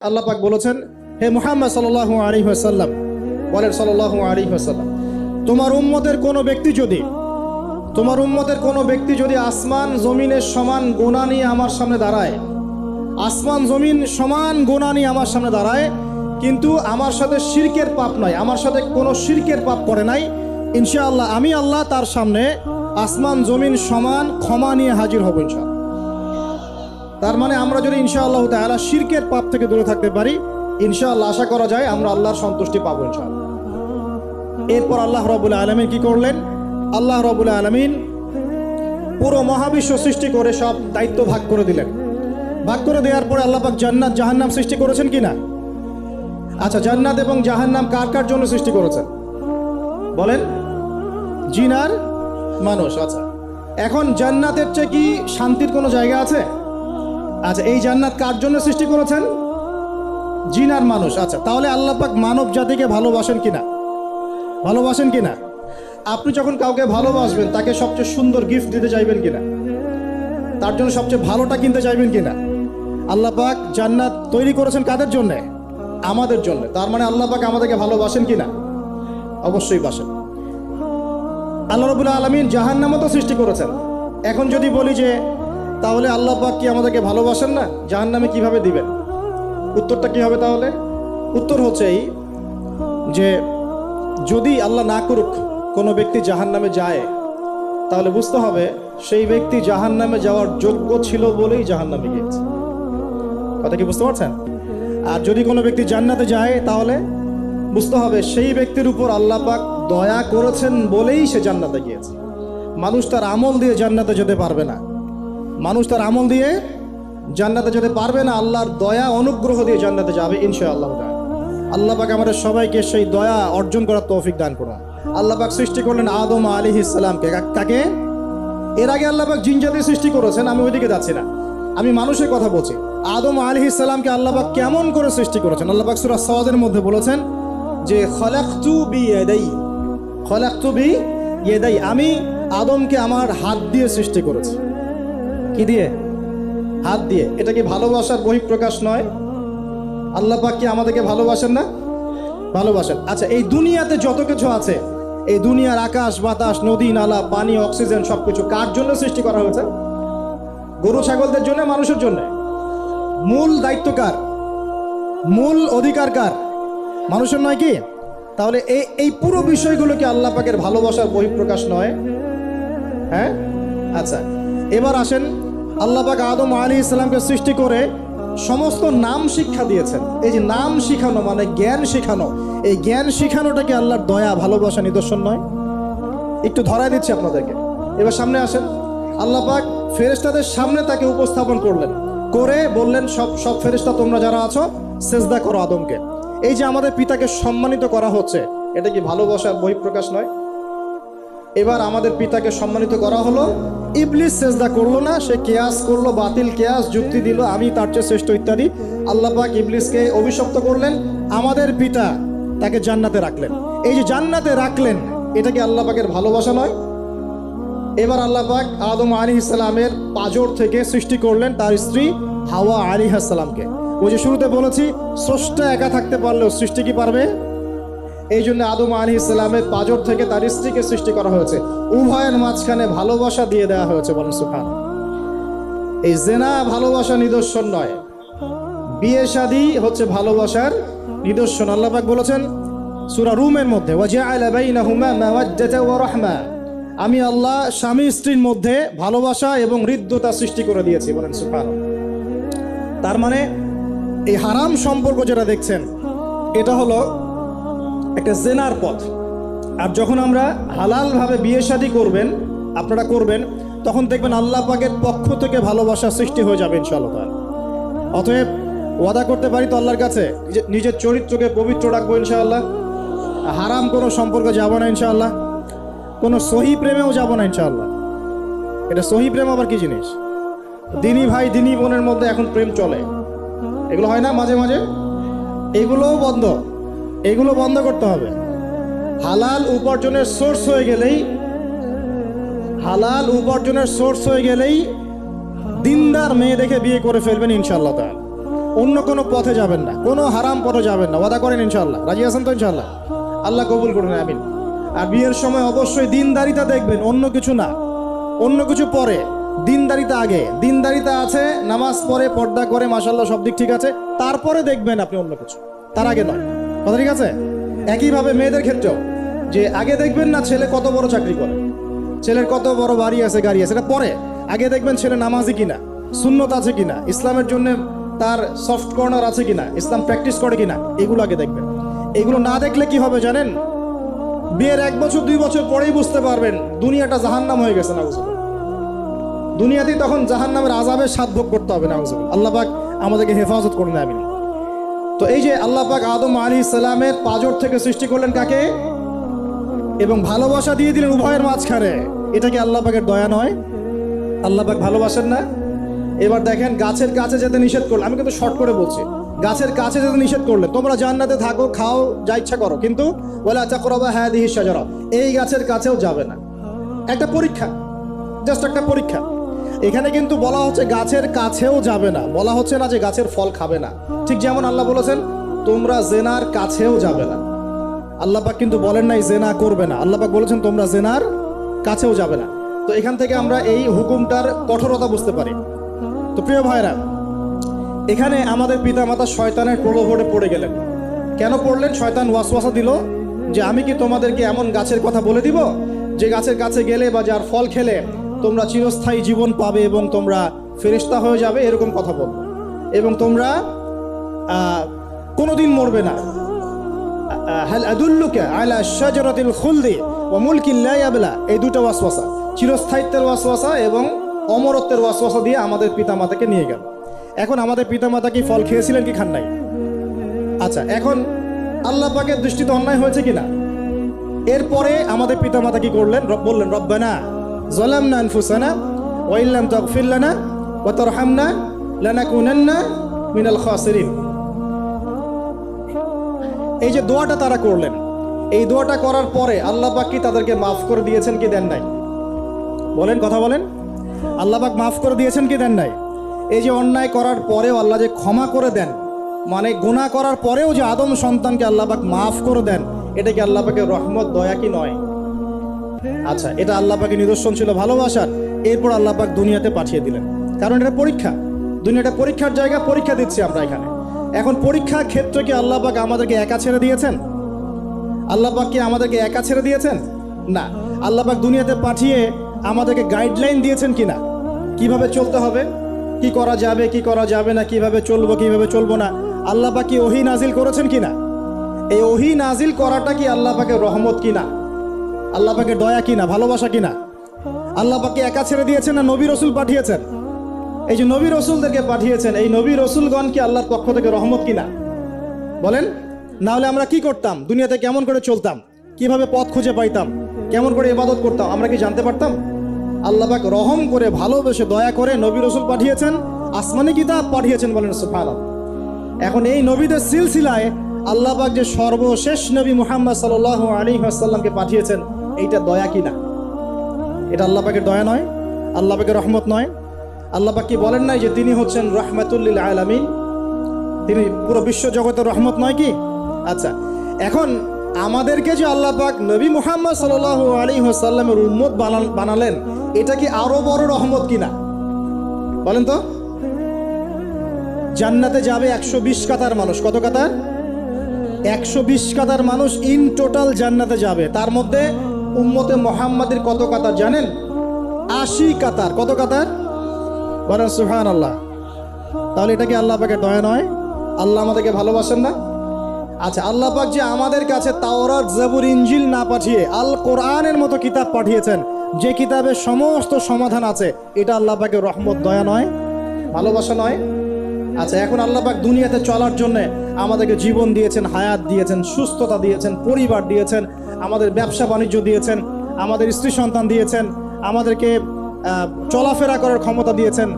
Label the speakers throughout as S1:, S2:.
S1: আল্লাহ পাক বলেছেন, হে মুহাম্মদ সাল্লাল্লাহু আলাইহি ওয়াসাল্লাম, বলেন সাল্লাল্লাহু আলাইহি ওয়াসাল্লাম, তোমার উম্মতের কোনো ব্যক্তি যদি আসমান জমিনের সমান গুনাহ নিয়ে আমার সামনে দাঁড়ায়, আসমান জমিন সমান গুনাহ নিয়ে আমার সামনে দাঁড়ায়, কিন্তু আমার সাথে শিরকের পাপ নাই, আমার সাথে কোনো শিরকের পাপ করে নাই, ইনশাআল্লাহ আমি আল্লাহ তার সামনে আসমান জমিন সমান ক্ষমা নিয়ে হাজির হব ইনশাআল্লাহ। তার মানে আমরা যদি ইনশাআল্লাহ তাআলা শিরকের পাপ থেকে দূরে থাকতে পারি, ইনশাআল্লাহ আশা করা যায় আমরা আল্লাহর সন্তুষ্টি পাবো ইনশাআল্লাহ। এরপর আল্লাহ রাব্বুল আলামিন কি করলেন? আল্লাহ রাব্বুল আলামিন পুরো মহাবিশ্ব সৃষ্টি করে সব দায়িত্ব ভাগ করে দিলেন। ভাগ করে দেওয়ার পরে আল্লাহ পাক জান্নাত জাহান্নাম সৃষ্টি করেছেন কিনা? আচ্ছা, জান্নাত এবং জাহান্নাম কার কার জন্য সৃষ্টি করেছেন বলেন? জিন আর মানুষ। আচ্ছা, এখন জান্নাতের চেয়ে কি শান্তির কোনো জায়গা আছে? আচ্ছা, এই জান্নাত কার জন্য সৃষ্টি করেছেন? জিন আর মানুষ। আচ্ছা, তাহলে আল্লাহ পাক মানব জাতিকে ভালোবাসেন কিনা? ভালোবাসেন কিনা? আপনি যখন কাউকে ভালোবাসবেন, তাকে সবচেয়ে সুন্দর গিফট দিতে চাইবেন কিনা? তার জন্য সবচেয়ে ভালোটা কিনতে চাইবেন কিনা? আল্লাহ পাক জান্নাত তৈরি করেছেন কাদের জন্য? আমাদের জন্য। তার মানে আল্লাহ পাক আমাদেরকে ভালোবাসেন কিনা? অবশ্যই বাসেন। আল্লাহ রাব্বুল আলামিন জাহান্নামও তো সৃষ্টি করেছেন। এখন যদি বলি যে তাহলে আল্লাহ পাক কি আমাদেরকে ভালোবাসেন না, জাহান্নামে কিভাবে দিবেন? উত্তরটা কি হবে তাহলে? উত্তর হচ্ছে এই যে যদি আল্লাহ না করুক কোনো ব্যক্তি জাহান্নামে যায়, তাহলে বুঝতে হবে সেই ব্যক্তি জাহান্নামে যাওয়ার যোগ্য ছিল বলেই জাহান্নামে গিয়েছে। কথা কি বুঝতে পারছেন? আর যদি কোনো ব্যক্তি জান্নাতে যায়, তাহলে বুঝতে হবে সেই ব্যক্তির উপর আল্লাহ পাক দয়া করেছেন বলেই সে জান্নাতে গিয়েছে। মানুষ তার আমল দিয়ে জান্নাতে যেতে পারবে না। মানুষ তার আমল দিয়ে জান্নাতে যেতে পারবে না, আল্লাহর দয়া অনুগ্রহ দিয়ে জান্নাতে যাবে ইনশাআল্লাহ। আল্লাহ পাক আমাদের সবাইকে সেই দয়া অর্জন করার তৌফিক দান করুন। আল্লাহ পাক সৃষ্টি করলেন আদম আলাইহিস সালামকে। কাকে? এর আগে আল্লাহ পাক জিন জাতি সৃষ্টি করেছেন, আমি ওইদিকে যাচ্ছি না, আমি মানুষের কথা বলছি। আদম আলাইহিস সালামকে আল্লাহ পাক কেমন করে সৃষ্টি করেছেন? আল্লাহ পাক সূরা সাদের মধ্যে বলেছেন যে খলাকতু বিয়াদাই, আমি আদমকে আমার হাত দিয়ে সৃষ্টি করেছি। কি দিয়ে? হাত দিয়ে। এটা কি ভালোবাসার বহিঃপ্রকাশ নয়? আল্লাহ পাক কি আমাদেরকে ভালোবাসেন না? ভালোবাসেন। আচ্ছা, এই দুনিয়াতে যত কিছু আছে, এই দুনিয়ার আকাশ বাতাস নদী নালা পানি অক্সিজেন সবকিছু কার জন্য সৃষ্টি করা হয়েছে? গরু ছাগলদের জন্য, মানুষের জন্য? মূল দায়িত্ব কার? মূল অধিকার কার? মানুষের নয় কি? তাহলে এই পুরো বিষয়গুলো কি আল্লাহ পাকের ভালোবাসার বহিঃপ্রকাশ নয়? হ্যাঁ। আচ্ছা, এবার আসেন, আল্লাহ পাক আদম আলাইহিস সালামকে সৃষ্টি করে সমস্ত নাম শিক্ষা দিয়েছেন। এই যে নাম শিখানো মানে জ্ঞান শিখানো, এই জ্ঞান শিখানোটা কি আল্লাহর দয়া ভালোবাসা নিদর্শন নয়? একটু ধরায় দিচ্ছি আপনাদেরকে। এবার সামনে আসেন, আল্লাহ পাক ফেরেশতাদের সামনে তাকে উপস্থাপন করলেন, করে বললেন সব ফেরেশতা তোমরা যারা আছো সেজদা করো আদমকে। এই যে আমাদের পিতাকে সম্মানিত করা হচ্ছে, এটা কি ভালোবাসার বহিঃপ্রকাশ নয়? এবার আমাদের পিতাকে সম্মানিত করা হলো, ইবলিস সেজদা করলো না, সে কিয়াস করলো, বাতিল কিয়াস যুক্তি দিল আমি তার চেয়ে শ্রেষ্ঠ ইত্যাদি। আল্লাহ পাক ইবলিসকে অভিশপ্ত করলেন, আমাদের পিতা তাকে জান্নাতে রাখলেন। এই যে জান্নাতে রাখলেন, এটা কি আল্লাহ পাকের ভালোবাসা নয়? এবার আল্লাহ পাক আদম আলাইহিস সালামের পাঁজর থেকে সৃষ্টি করলেন তার স্ত্রী হাওয়া আলাইহিস সালামকে। ওই যে শুরুতে বলেছি, স্রষ্টা একা থাকতে পারলেও সৃষ্টি কি পারবে? এই জন্য আদম আলাইহিস সালামের পাঁজর থেকে তার স্ত্রীকে সৃষ্টি করা হয়েছে। উভয়ের মাঝখানে ভালোবাসা দিয়ে দেওয়া হয়েছে, বলেন সুবহানাল্লাহ। এই জিনা ভালোবাসা নিদর্শন নয়, বিয়ে শাদী হচ্ছে ভালোবাসার নিদর্শন। আল্লাহ পাক বলেছেন সূরা রুমের মধ্যে, ওয়াজআলা বাইনাহুমা মাওয়াদ্দাতা ওয়া রাহমা, আমি আল্লাহ স্বামী স্ত্রীর মধ্যে ভালোবাসা এবং হৃদ্যতা সৃষ্টি করে দিয়েছি, বলেন সুবহানাল্লাহ। তার মানে এই হারাম সম্পর্ক যেটা দেখছেন, এটা হলো একটা জেনার পথ। আর যখন আমরা হালালভাবে বিয়ে শাদী আপনারা করবেন, তখন দেখবেন আল্লাহ পাকের পক্ষ থেকে ভালোবাসা সৃষ্টি হয়ে যাবে ইনশাআল্লাহ। অতএব ওয়াদা করতে পারি তো আল্লাহর কাছে, নিজের চরিত্রকে পবিত্র রাখবো ইনশাআল্লাহ, হারাম কোনো সম্পর্কে যাব না ইনশাআল্লাহ, কোনো সহি প্রেমেও যাব না ইনশাআল্লাহ। এটা সহি প্রেম আবার কি জিনিস? দিনী ভাই দিনী বোনের মধ্যে এখন প্রেম চলে, এগুলো হয় না মাঝে মাঝে? এগুলোও বন্ধ, এগুলো বন্ধ করতে হবে। হালাল উপার্জনের সোর্স হয়ে গেলেই দিনদার মেয়ে দেখে বিয়ে করে ফেলবেন ইনশাআল্লাহ তাআলা। অন্য কোনো পথে যাবেন না, কোনো হারাম পথে যাবেন না। ওয়াদা করেন ইনশাআল্লাহ? রাজি আছেন তো ইনশাআল্লাহ? আল্লাহ কবুল করুন, আমিন। আর বিয়ের সময় অবশ্যই দিনদারিতা দেখবেন, অন্য কিছু না। অন্য কিছু পরে, দিনদারিতা আগে। দিনদারিতা আছে, নামাজ পড়ে, পর্দা করে, মাশাআল্লাহ সব দিক ঠিক আছে, তারপরে দেখবেন আপনি অন্য কিছু, তার আগে নয়। কথা ঠিক আছে? একইভাবে মেয়েদের ক্ষেত্রেও, যে আগে দেখবেন না ছেলে কত বড় চাকরি করে, ছেলের কত বড় বাড়ি আছে, গাড়ি আছে, এটা পরে। আগে দেখবেন ছেলে নামাজি কিনা, সুন্নত আছে কিনা, ইসলামের জন্য তার সফট কর্নার আছে কিনা, ইসলাম প্র্যাকটিস করে কিনা, এগুলো আগে দেখবেন। এগুলো না দেখলে কি হবে জানেন? বিয়ের 1 বছর 2 বছর পরেই বুঝতে পারবেন দুনিয়াটা জাহান্নাম হয়ে গেছে। নাউজুবিল্লাহ। দুনিয়াতেই তখন জাহান্নামের আযাবের স্বাদ ভোগ করতে হবে। নাউজুবিল্লাহ। আল্লাহ পাক আমাদেরকে হেফাজত করুন, আমিন। তো এই যে আল্লাহ পাক আদম আলাইহিস সালামের পাঁজর থেকে সৃষ্টি করলেন কাকে, এবং ভালোবাসা দিয়ে দিলেন উভয়ের মাঝখানে, এটা কি আল্লাহ পাকের দয়া নয়? আল্লাহ পাক ভালোবাসেন না? এবার দেখেন, গাছের কাছে যেতে নিষেধ করলেন। আমি কিন্তু শর্ট করে বলছি, গাছের কাছে যেতে নিষেধ করলেন, তোমরা জান্নাতে থাকো, খাও, যা ইচ্ছা করো, কিন্তু ওয়ালা তাকরাবা হাযিহিশ শাজারা, এই গাছের কাছেও যাবে না। একটা পরীক্ষা, জাস্ট একটা পরীক্ষা। এখানে কিন্তু বলা হচ্ছে গাছের কাছেও যাবে না, বলা হচ্ছে না যে গাছের ফল খাবে না। ঠিক যেমন আল্লাহ বলেছেন তোমরা জেনার কাছেও যাবে না। আল্লাহ পাক কিন্তু বলেন নাই জেনা করবে না, আল্লাহ পাক বলেছেন তোমরা জেনার কাছেও যাবে না। তো এখান থেকে আমরা এই হুকুমটার কঠোরতা বুঝতে পারি। তো প্রিয় ভাইরা, এখানে আমাদের পিতামাতা শয়তানের প্রলোভনে পড়ে গেলেন। কেন পড়লেন? শয়তান ওয়াসওয়াসা দিল যে আমি কি তোমাদেরকে এমন গাছের কথা বলে দিব যে গাছের কাছে গেলে বা যার ফল খেলে তোমরা চিরস্থায়ী জীবন পাবে এবং তোমরা ফেরেশতা হয়ে যাবে, এরকম কথা বলবো, এবং তোমরা কোনোদিন মরবে না। হাল আদুল্লুকা আলা শাজারাতিল খুলদি ওয়া মুলকিন লা ইয়াবলা, এই দুটো ওয়াসওয়াসা, চিরস্থায়িত্বের ওয়াসওয়াসা এবং অমরত্বের ওয়াসওয়াসা দিয়ে আমাদের পিতামাতাকে নিয়ে গেল। এখন আমাদের পিতামাতা কি ফল খেয়েছিলেন কি খান নাই? আচ্ছা, এখন আল্লাহ পাকের দৃষ্টিতে অন্যায় হয়েছে কিনা? এরপরে আমাদের পিতামাতা কি করলেন? বললেন রব্বানা যালামনা আনফুসানা ওয়া ইল্লাম তাগফির লানা ওয়া তারহামনা লানাকুনান্না মিনাল খাসিরিন। এই যে দোয়াটা তারা করলেন, এই দোয়াটা করার পরে আল্লাহ পাক কি তাদেরকে মাফ করে দিয়েছেন কি দেন নাই? বলেন, কথা বলেন। আল্লাহ পাক মাফ করে দিয়েছেন কি দেন নাই? এই যে অন্যায় করার পরেও আল্লাহ যে ক্ষমা করে দেন, মানে গুনাহ করার পরেও যে আদম সন্তানকে আল্লাহ পাক মাফ করে দেন, এটা কি আল্লাহ পাকের রহমত, দয়া কি নয়? আচ্ছা, এটা আল্লাহ পাকের নিদর্শন ছিল ভালোবাসার। এরপর আল্লাহ পাক দুনিয়াতে পাঠিয়ে দিলেন, কারণ এটা পরীক্ষা। দুনিয়াটা পরীক্ষার জায়গা, পরীক্ষা দিচ্ছি আমরা এখানে। এখন পরীক্ষার ক্ষেত্রে কি আল্লাহ পাক আমাদেরকে একা ছেড়ে দিয়েছেন? আল্লাহ পাক কি আমাদেরকে একা ছেড়ে দিয়েছেন? না। আল্লাহ পাক দুনিয়াতে পাঠিয়ে আমাদেরকে গাইডলাইন দিয়েছেন কিনা, কিভাবে চলতে হবে, কি করা যাবে, কি করা যাবে না, কিভাবে চলবো, কিভাবে চলবো না। আল্লাহ পাক কি ওহী নাজিল করেছেন কিনা? এই ওহী নাজিল করাটা কি আল্লাহ পাকের রহমত কিনা, আল্লাহ পাকের দয়া কিনা, ভালোবাসা কিনা? আল্লাহ পাক কি একা ছেড়ে দিয়েছেন না নবী রসুল পাঠিয়েছেন? এই যে নবী রসুলদেরকে পাঠিয়েছেন, এই নবী রসুলগণ কি আল্লাহর পক্ষ থেকে রহমত কিনা? বলেন। না হলে আমরা কি করতাম? দুনিয়াতে কেমন করে চলতাম, কিভাবে পথ খুঁজে পাইতাম, কেমন করে ইবাদত করতাম, আমরা কি জানতে পারতাম? আল্লাহ পাক রহম করে, ভালোবেসে, দয়া করে নবী রসুল পাঠিয়েছেন, আসমানি কিতাব পাঠিয়েছেন। বলেন সুবহানাল্লাহ। এখন এই নবীদের সিলসিলায় আল্লাহ পাক যে সর্বশেষ নবী মুহাম্মদ সাল্লাল্লাহু আলাইহি ওয়াসাল্লামকে পাঠিয়েছেন, এইটা দয়া কিনা? এটা আল্লাহ পাকের দয়া নয়? আল্লাহ পাকের রহমত নয়? আল্লাহ পাক কি বলেন নাই যে তিনি হচ্ছেন রাহমাতুল লিল আলামিন, তিনি পুরো বিশ্ব জগতের রহমত নয় কি? আচ্ছা, এখন আমাদেরকে যে আল্লাহ পাক নবী মুহাম্মদ সাল্লাল্লাহু আলাইহি ওয়াসাল্লামের উম্মত বানালেন, এটা কি আরো বড় রহমত কিনা? বলেন তো। জান্নাতে যাবে 120 কাতার মানুষ। কত কাতার? 120 কাতার মানুষ ইন টোটাল জান্নাতে যাবে। তার মধ্যে উম্মতে মুহাম্মাদের কত কাতার জানেন? 80 কাতার। কত কাতার? বলেন সুবহানাল্লাহ। তাহলে এটা কি আল্লাহ পাকের দয়া নয়? আল্লাহ আমাদেরকে ভালোবাসেন না? আচ্ছা, আল্লাহ পাক যে আমাদের কাছে তাওরাত, জাবুর, ইনজিল না পাঠিয়ে আল কোরআনের মতো কিতাব পাঠিয়েছেন, যে কিতাবে সমস্ত সমাধান আছে, এটা আল্লাহ পাকের রহমত, দয়া নয়, ভালোবাসা নয়? আচ্ছা, এখন আল্লাহ পাক দুনিয়াতে চলার জন্য আমাদেরকে জীবন দিয়েছেন, হায়াত দিয়েছেন, সুস্থতা দিয়েছেন, পরিবার দিয়েছেন, আমাদের ব্যবসা বাণিজ্য দিয়েছেন, আমাদের স্ত্রী সন্তান দিয়েছেন, আমাদেরকে চলাফেরা করার ক্ষমতা দিয়েছেন।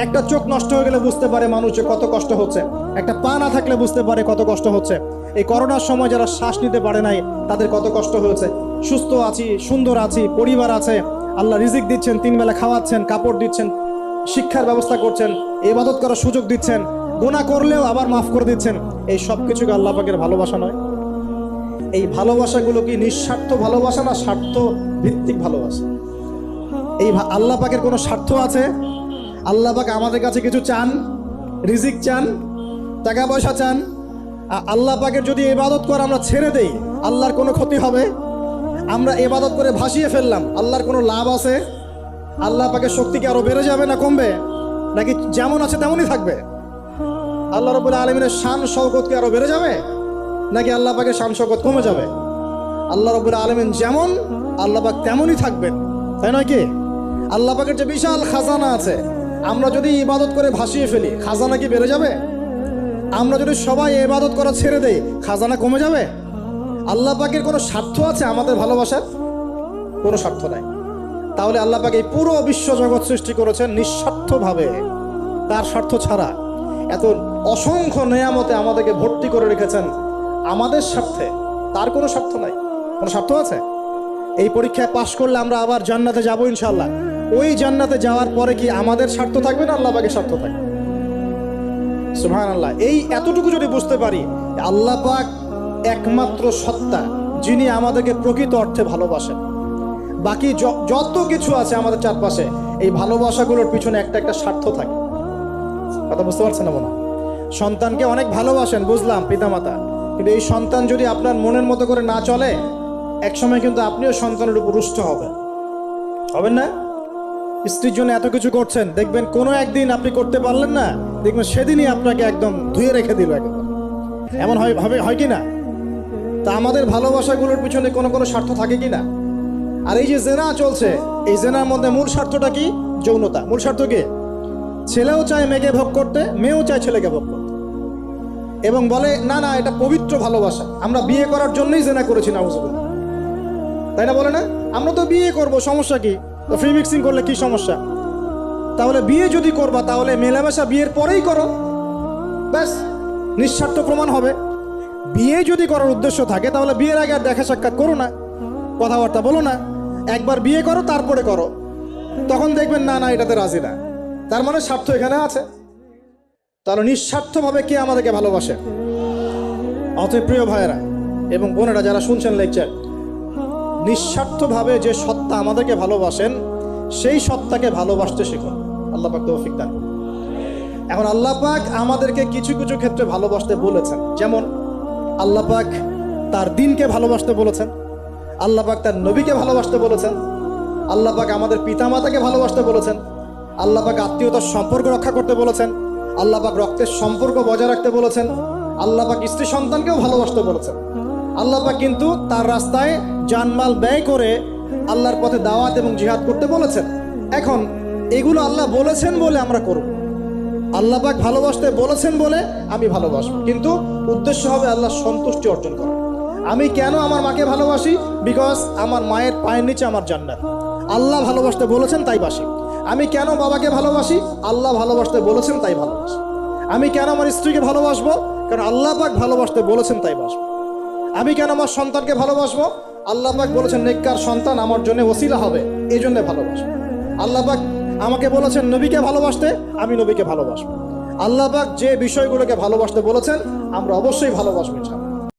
S1: একটা চোখ নষ্ট হয়ে গেলে বুঝতে পারে মানুষের কত কষ্ট হচ্ছে, একটা পা না থাকলে বুঝতে পারে কত কষ্ট হচ্ছে। এই করোনার সময় যারা শ্বাস নিতে পারে নাই, তাদের কত কষ্ট হয়েছে। সুস্থ আছি, সুন্দর আছি, পরিবার আছে, আল্লাহ রিজিক দিচ্ছেন, 3 বেলা খাওয়াচ্ছেন, কাপড় দিচ্ছেন, শিক্ষার ব্যবস্থা করছেন, ইবাদত করার সুযোগ দিচ্ছেন। গুনাহ করলেও আবার মাফ করে দিচ্ছেন, এই সব কিছুকে আল্লাহ পাকের ভালোবাসা নয়? এই ভালোবাসাগুলো কি নিঃস্বার্থ ভালোবাসা না স্বার্থ ভিত্তিক ভালোবাসা? এই আল্লাহ পাকের কোনো স্বার্থ আছে? আল্লাহ পাক আমাদের কাছে কিছু চান? রিজিক চান? টাকা পয়সা চান? আল্লাহ পাকের যদি ইবাদত করে আমরা ছেড়ে দেই, আল্লাহর কোনো ক্ষতি হবে? আমরা ইবাদত করে ভাসিয়ে ফেললাম, আল্লাহর কোনো লাভ আছে? আল্লাহ পাকের শক্তি কি আরো বেড়ে যাবে না কমবে, নাকি যেমন আছে তেমনই থাকবে? আল্লাহ রাব্বুল আলামিনের শান শওকত কি আরো বেড়ে যাবে, নাকি আল্লাহ পাকের শান শওকত কমে যাবে? আল্লাহ রাব্বুল আলামিন যেমন, আল্লাহ পাক তেমনই থাকবেন, তাই নয় কি? আল্লাহ পাকের যে বিশাল খাজানা আছে, আমরা যদি ইবাদত করে ভাসিয়ে ফেলি, খাজানা কি বেড়ে যাবে? আমরা যদি সবাই ইবাদত করা ছেড়ে দেই, খাজানা কমে যাবে? আল্লাহ পাকের কোনো স্বার্থ আছে আমাদের ভালোবাসার? কোনো স্বার্থ নাই। তাহলে আল্লাহ পাক এই পুরো বিশ্ব জগৎ সৃষ্টি করেছেন নিঃস্বার্থভাবে, তার স্বার্থ ছাড়া। এত অসংখ্য নেয়ামতে আমাদেরকে ভর্তি করে রেখেছেন আমাদের স্বার্থে, তার কোনো স্বার্থ নাই। কোনো স্বার্থ আছে? এই পরীক্ষায় পাশ করলে আমরা আবার জান্নাতে যাবো ইনশাআল্লাহ। ওই জান্নাতে যাওয়ার পরে কি আমাদের স্বার্থ থাকবে না আল্লাহ পাকের স্বার্থ থাকবে? সুবহানাল্লাহ। এই এতটুকু যদি বুঝতে পারি, আল্লাহ পাক একমাত্র সত্তা যিনি আমাদেরকে প্রকৃত অর্থে ভালোবাসেন। বাকি যত কিছু আছে আমাদের চারপাশে, এই ভালোবাসাগুলোর পিছনে একটা একটা স্বার্থ থাকে। কথা বুঝতে পারছেন না মনে? সন্তানকে অনেক ভালোবাসেন, বুঝলাম, পিতামাতা, কিন্তু এই সন্তান যদি আপনার মনের মতো করে না চলে, একসময় কিন্তু আপনিও সন্তানের উপর রুষ্ট হবেন না? স্ত্রীর জন্য এত কিছু করছেন, দেখবেন কোনো একদিন আপনি করতে পারলেন না, দেখবেন সেদিনই আপনাকে একদম ধুয়ে রেখে দিল একদম। এমন হয় কি না? তা আমাদের ভালোবাসাগুলোর পিছনে কোনো কোনো স্বার্থ থাকে কি না? আর এই যে জেনা চলছে, এই জেনার মধ্যে মূল স্বার্থটা কি? যৌনতা। মূল স্বার্থ কি? ছেলেও চায় মেয়েকে ভোগ করতে, মেয়েও চায় ছেলেকে ভোগ করতে, এবং বলে না না এটা পবিত্র ভালোবাসা, আমরা বিয়ে করার জন্যই জেনা করেছি, নাউজুবিল্লাহ, তাই না? বলে না, আমরা তো বিয়ে করব, সমস্যা কি? তো ফ্রি মিক্সিং করলে কি সমস্যা? তাহলে বিয়ে যদি করবা, তাহলে মেলামেশা বিয়ের পরেই করো, ব্যাস, নিঃস্বার্থ প্রমাণ হবে। বিয়ে যদি করার উদ্দেশ্য থাকে, তাহলে বিয়ের আগে আর দেখা সাক্ষাৎ করো না, কথাবার্তা বলো না, একবার বিয়ে করো তারপরে করো, তখন দেখবেন না না এটাতে রাজি না, তার মানে স্বার্থ এখানে আছে। তাহলে নিঃস্বার্থভাবে কে আমাদেরকে ভালোবাসে? অতএব প্রিয় ভাইয়েরা এবং বোনেরা যারা শুনছেন লেকচার, নিঃস্বার্থভাবে যে সত্তা আমাদেরকে ভালোবাসেন, সেই সত্তাকে ভালোবাসতে শিখুন। আল্লাহ পাক তৌফিক দান করুন। এখন আল্লাহ পাক আমাদেরকে কিছু কিছু ক্ষেত্রে ভালোবাসতে বলেছেন, যেমন আল্লাহ পাক তার দ্বীনকে ভালোবাসতে বলেছেন, আল্লাহ পাক তার নবীকে ভালোবাসতে বলেছেন, আল্লাহ পাক আমাদের পিতামাতাকে ভালোবাসতে বলেছেন, আল্লাহ পাক আত্মীয়তার সম্পর্ক রক্ষা করতে বলেছেন, আল্লাহ পাক রক্তের সম্পর্ক বজায় রাখতে বলেছেন, আল্লাহ পাক স্ত্রী সন্তানকেও ভালোবাসতে বলেছেন। আল্লাহ পাক কিন্তু তার রাস্তায় জানমাল ব্যয় করে আল্লাহর পথে দাওয়াত এবং জিহাদ করতে বলেছেন। এখন এগুলো আল্লাহ বলেছেন বলে আমরা করব, আল্লাহ পাক ভালোবাসতে বলেছেন বলে আমি ভালোবাসবো, কিন্তু উদ্দেশ্য হবে আল্লাহর সন্তুষ্টি অর্জন করা। আমি কেন আমার মাকে ভালোবাসি? বিকজ আমার মায়ের পায়ের নিচে আমার জান্নাত, আল্লাহ ভালোবাসতে বলেছেন তাই বাসি। আমি কেন বাবাকে ভালোবাসি? আল্লাহ ভালোবাসতে বলেছেন তাই ভালোবাসি। আমি কেন আমার স্ত্রীকে ভালোবাসবো? কারণ আল্লাহ পাক ভালোবাসতে বলেছেন তাই বাসবো। আমি কেন আমার সন্তানকে ভালোবাসবো? আল্লাহ পাক বলেছেন নেককার সন্তান আমার জন্য ওসিলা হবে, এই জন্য ভালোবাসবো। আল্লাহ পাক আমাকে বলেছেন নবীকে ভালোবাসতে, আমি নবীকে ভালোবাসবো। আল্লাহ পাক যে বিষয়গুলোকে ভালোবাসতে বলেছেন আমরা অবশ্যই ভালোবাসবো।